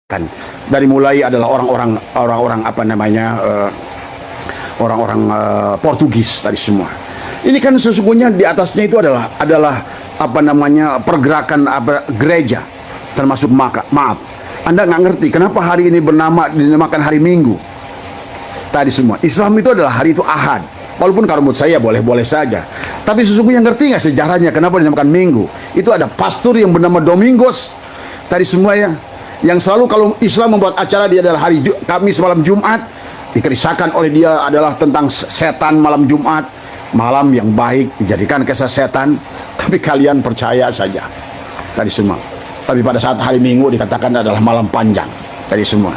Kan dari mulai adalah orang-orang apa namanya orang-orang Portugis tadi semua. Ini kan sesungguhnya di atasnya itu adalah apa namanya pergerakan gereja, termasuk maaf. Anda nggak ngerti kenapa hari ini dinamakan hari Minggu. Tadi semua Islam itu adalah hari itu Ahad. Walaupun kalau menurut saya boleh-boleh saja. Tapi sesungguhnya ngerti nggak sejarahnya kenapa dinamakan Minggu? Itu ada pastor yang bernama Domingos. Tadi semua ya. Yang selalu kalau Islam membuat acara dia adalah hari Kamis malam Jumat, dikerisahkan oleh dia adalah tentang setan malam Jumat, malam yang baik dijadikan kisah setan, tapi kalian percaya saja tadi semua. Tapi pada saat hari Minggu dikatakan adalah malam panjang tadi semua.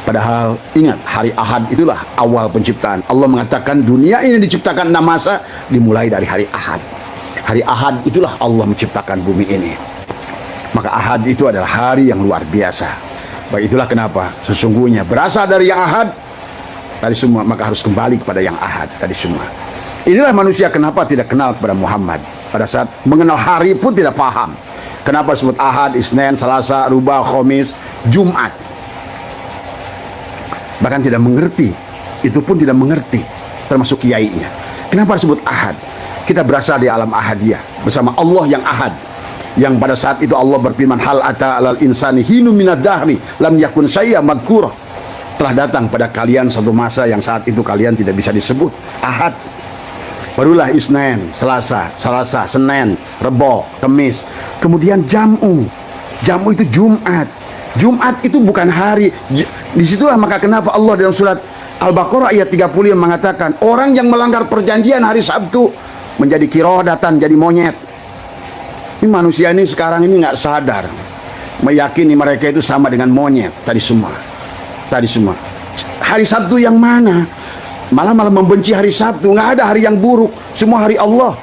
Padahal ingat, hari Ahad itulah awal penciptaan. Allah mengatakan dunia ini diciptakan 6 masa dimulai dari hari Ahad. Hari Ahad itulah Allah menciptakan bumi ini. Maka Ahad itu adalah hari yang luar biasa. Baik, itulah kenapa sesungguhnya berasal dari yang Ahad tadi semua, maka harus kembali kepada yang Ahad tadi semua. Inilah manusia kenapa tidak kenal kepada Muhammad. Pada saat mengenal hari pun tidak paham. Kenapa disebut Ahad, Isnin, Selasa, Rubah, Khamis, Jumat. Bahkan tidak mengerti. Itu pun tidak mengerti, termasuk kiainya. Kenapa disebut Ahad? Kita berasal di alam Ahadiyah bersama Allah yang Ahad. Yang pada saat itu Allah berfirman, hal ata alal insani hinu minad dahri lam yakun syai'an madhkura. Telah datang pada kalian satu masa yang saat itu kalian tidak bisa disebut Ahad. Barulah Isnin, Selasa, Senin, Rebo, Kamis. Kemudian Jam'u. Jam'u itu Jumat. Jumat itu bukan hari. Disitulah maka kenapa Allah dalam surat Al-Baqarah ayat 30 yang mengatakan orang yang melanggar perjanjian hari Sabtu menjadi kirodatan, jadi monyet. Ini manusia ini sekarang ini nggak sadar, meyakini mereka itu sama dengan monyet tadi semua. Hari Sabtu yang mana? Malah membenci hari Sabtu. Nggak ada hari yang buruk, semua hari Allah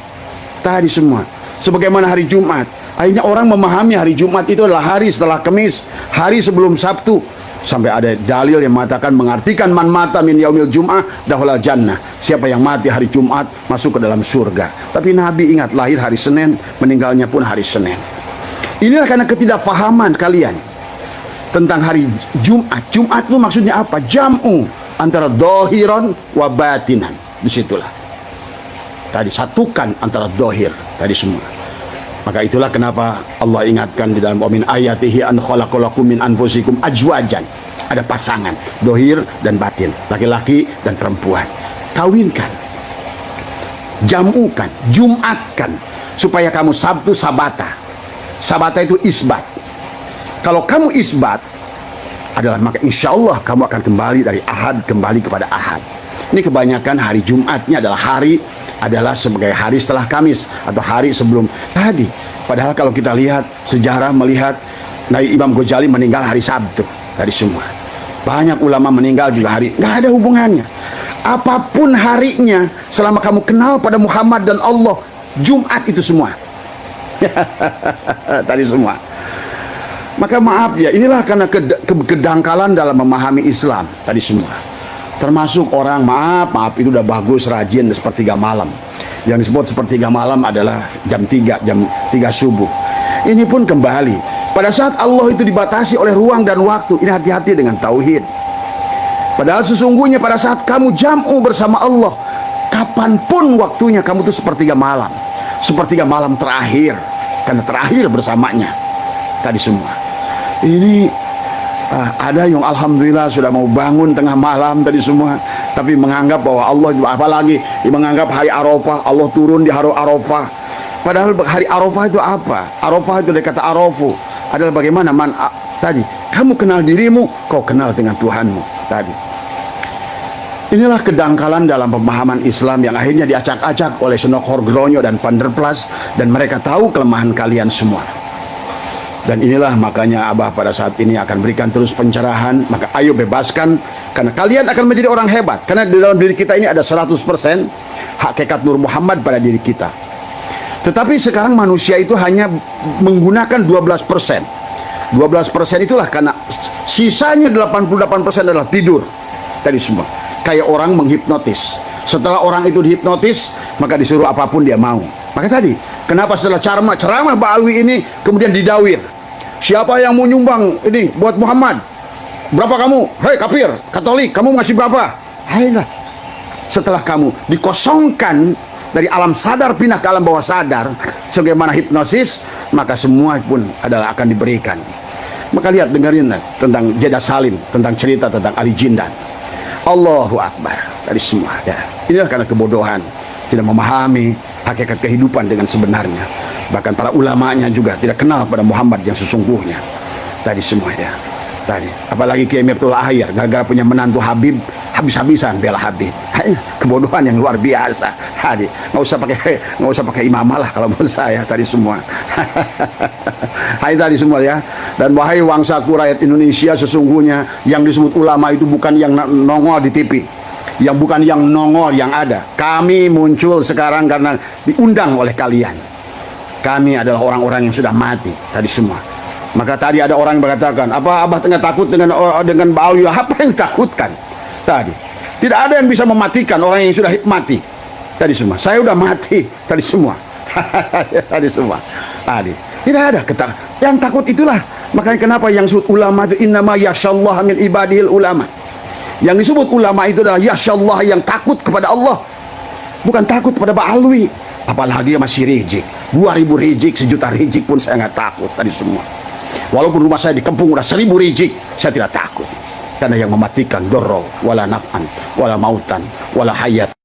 tadi semua. Sebagaimana hari Jumat, akhirnya orang memahami hari Jumat itu adalah hari setelah Kamis, hari sebelum Sabtu. Sampai ada dalil yang mengatakan, mengartikan man mata min yaumil jum'ah dahulal jannah. Siapa yang mati hari Jumat masuk ke dalam surga. Tapi Nabi ingat lahir hari Senin, meninggalnya pun hari Senin. Inilah karena ketidakfahaman kalian tentang hari Jumat. Jumat itu maksudnya apa? Jam'u antara dohiron wa batinan. Disitulah tadi satukan antara dohir tadi semua. Maka itulah kenapa Allah ingatkan di dalam min ayatihi an khalaqalakum min anfusikum ajwajan. Ada pasangan, dohir dan batin, laki-laki dan perempuan. Kawinkan, jamukan, jumatkan, supaya kamu Sabtu sabata. Sabata itu isbat. Kalau kamu isbat adalah maka insya Allah kamu akan kembali dari Ahad kembali kepada Ahad. Ini kebanyakan hari Jumatnya adalah sebagai hari setelah Kamis atau hari sebelum tadi. Padahal kalau kita lihat sejarah melihat Imam Ghazali meninggal hari Sabtu tadi semua. Banyak ulama meninggal juga hari, nggak ada hubungannya. Apapun harinya, selama kamu kenal pada Muhammad dan Allah, Jumat itu semua. Tadi semua. Maka maaf ya, inilah karena kedangkalan dalam memahami Islam tadi semua. Termasuk orang maaf itu udah bagus rajin sepertiga malam. Yang disebut sepertiga malam adalah jam 3 subuh. Ini pun kembali pada saat Allah itu dibatasi oleh ruang dan waktu. Ini hati-hati dengan tauhid. Padahal sesungguhnya pada saat kamu jam'u bersama Allah, kapanpun waktunya kamu itu sepertiga malam terakhir, karena terakhir bersamanya tadi semua. Ini ada yang alhamdulillah sudah mau bangun tengah malam tadi semua, tapi menganggap bahwa Allah, apalagi menganggap hari Arafah, Allah turun di hari Arafah. Padahal hari Arafah itu apa? Arafah itu dari kata arafu, adalah bagaimana tadi kamu kenal dirimu, kau kenal dengan Tuhanmu tadi. Inilah kedangkalan dalam pemahaman Islam yang akhirnya diacak-acak oleh Senok Horgronyo dan Panderplas, dan mereka tahu kelemahan kalian semua. Dan inilah makanya Abah pada saat ini akan berikan terus pencerahan. Maka ayo bebaskan, karena kalian akan menjadi orang hebat. Karena di dalam diri kita ini ada 100% hakikat Nur Muhammad pada diri kita. Tetapi sekarang manusia itu hanya menggunakan 12%. 12% itulah karena sisanya 88% adalah tidur tadi semua. Kayak orang menghipnotis. Setelah orang itu dihipnotis, maka disuruh apapun dia mau. Maka tadi, kenapa setelah ceramah Ba'alwi ini kemudian didawir Siapa yang mau nyumbang ini buat Muhammad? Berapa kamu? Hei kafir, Katolik, kamu ngasih berapa? Ayolah. Setelah kamu dikosongkan dari alam sadar pindah ke alam bawah sadar, sebagaimana hipnosis, maka semua pun adalah akan diberikan. Maka lihat, dengerin tentang Jeddah Salim, tentang cerita tentang Ali Jindan. Allahu Akbar. Dari semua ya. Inilah karena kebodohan, tidak memahami hakikat kehidupan dengan sebenarnya. Bahkan para ulamanya juga tidak kenal pada Muhammad yang sesungguhnya. Tadi semua ya. Tadi apalagi Kiai Miftahul Akhir, gara-gara punya menantu Habib, habis-habisan bela Habib. Kebodohan yang luar biasa. Tadi nggak usah pakai imamah lah kalau menurut saya. Tadi semua. Hai tadi semua ya. Dan wahai wangsaku rakyat Indonesia, sesungguhnya yang disebut ulama itu bukan yang nongol di TV, yang bukan yang nongol yang ada. Kami muncul sekarang karena diundang oleh kalian. Kami adalah orang-orang yang sudah mati tadi semua. Maka tadi ada orang yang mengatakan, apa Abah tengah takut dengan Mbak Alwi? Apa yang ditakutkan? Tadi tidak ada yang bisa mematikan orang yang sudah mati. Tadi semua, saya udah mati. Tadi semua, tadi semua. Tadi tidak ada yang takut itulah. Makanya kenapa yang disebut ulama itu innama yasyallah min ibadil ulama. Yang disebut ulama itu adalah yasyallah, yang takut kepada Allah, bukan takut pada Mbak Alwi. Apalagi masih rijik, 2000 rijik, 1.000.000 rijik pun saya nggak takut. Tadi semua. Walaupun rumah saya dikepung udah 1.000 rijik, saya tidak takut. Karena yang mematikan dorro, wala naf'an, wala mautan, wala hayat.